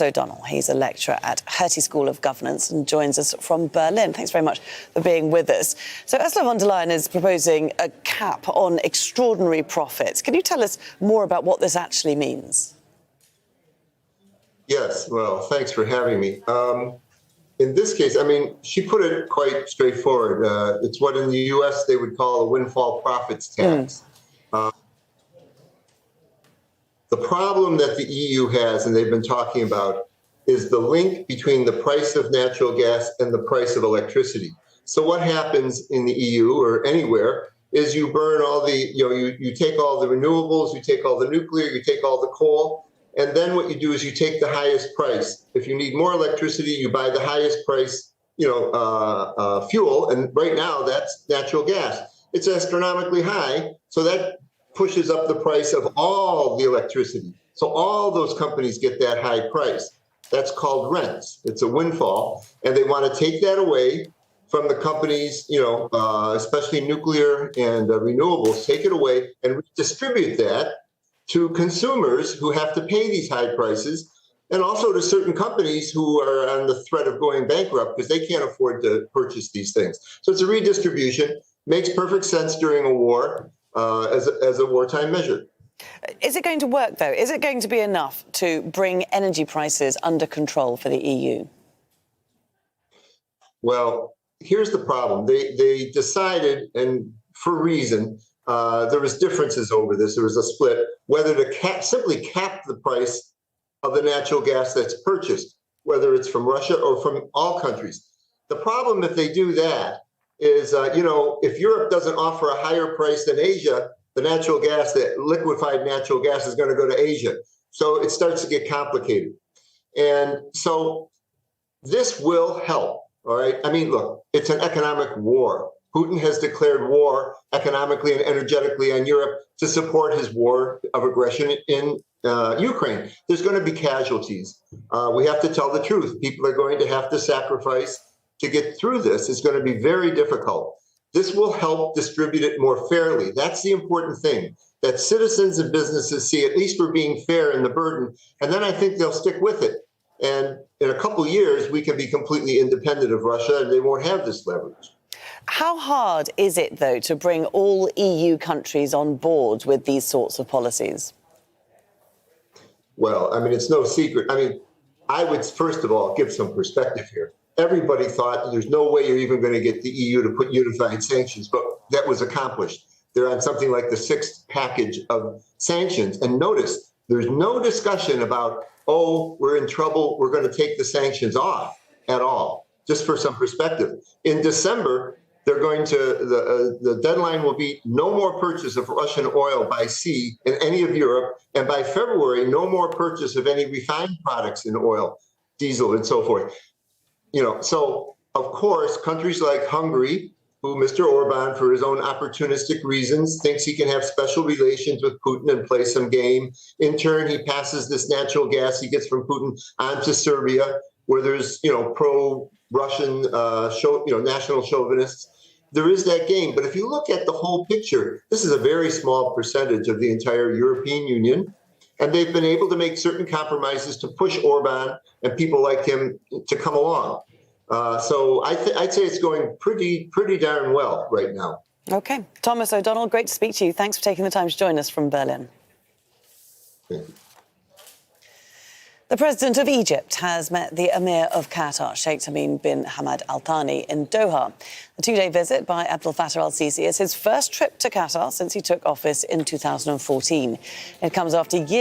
O'Donnell. He's a lecturer at Hertie School of Governance and joins us from Berlin. Thanks very much for being with us. So Ursula von der Leyen is proposing a cap on extraordinary profits. Can you tell us more about what this actually means? Yes, well, thanks for having me. In this case, I mean, she put it quite straightforward. It's what in the U.S. they would call a windfall profits tax. The problem that the EU has, and they've been talking about, is the link between the price of natural gas and the price of electricity. So what happens in the EU or anywhere is you burn all the, you take all the renewables, you take all the nuclear, you take all the coal, and then what you do is you take the highest price. If you need more electricity, you buy the highest price, fuel, and right now that's natural gas. It's astronomically high, so that pushes up the price of all the electricity. So all those companies get that high price. That's called rents. It's a windfall, and they want to take that away from the companies, especially nuclear and renewables, take it away and redistribute that to consumers who have to pay these high prices, and also to certain companies who are on the threat of going bankrupt because they can't afford to purchase these things. So it's a redistribution, makes perfect sense during a war as a wartime measure. Is it going to work, though? Is it going to be enough to bring energy prices under control for the EU? Well, here's the problem. They decided, and for a reason, there was differences over this. There was a split whether to simply cap the price of the natural gas that's purchased, whether it's from Russia or from all countries. The problem if they do that is, if Europe doesn't offer a higher price than Asia, the natural gas, the liquefied natural gas is going to go to Asia. So it starts to get complicated. And so this will help, all right? I mean, look, it's an economic war. Putin has declared war economically and energetically on Europe to support his war of aggression in Ukraine. There's going to be casualties. We have to tell the truth. People are going to have to sacrifice to get through this. It's going to be very difficult. This will help distribute it more fairly. That's the important thing, that citizens and businesses see at least we're being fair in the burden, and then I think they'll stick with it. And in a couple of years, we can be completely independent of Russia, and they won't have this leverage. How hard is it, though, to bring all EU countries on board with these sorts of policies? Well, I mean, it's no secret. I mean, I would, first of all, give some perspective here. Everybody thought there's no way you're even going to get the EU to put unified sanctions, but that was accomplished. They're on something like the sixth package of sanctions. And notice, there's no discussion about, oh, we're in trouble, we're going to take the sanctions off at all, just for some perspective. In December, they're going to, the deadline will be no more purchase of Russian oil by sea in any of Europe. And by February, no more purchase of any refined products in oil, diesel, and so forth. So of course, countries like Hungary, who Mr. Orban, for his own opportunistic reasons, thinks he can have special relations with Putin and play some game. In turn, he passes this natural gas he gets from Putin onto Serbia, where there's, pro-Russian, national chauvinists. There is that game. But if you look at the whole picture, this is a very small percentage of the entire European Union. And they've been able to make certain compromises to push Orban and people like him to come along. So I'd say it's going pretty darn well right now. OK. Thomas O'Donnell, great to speak to you. Thanks for taking the time to join us from Berlin. Thank you. The president of Egypt has met the emir of Qatar, Sheikh Tamim bin Hamad Al Thani, in Doha. The two-day visit by Abdel Fattah al-Sisi is his first trip to Qatar since he took office in 2014. It comes after years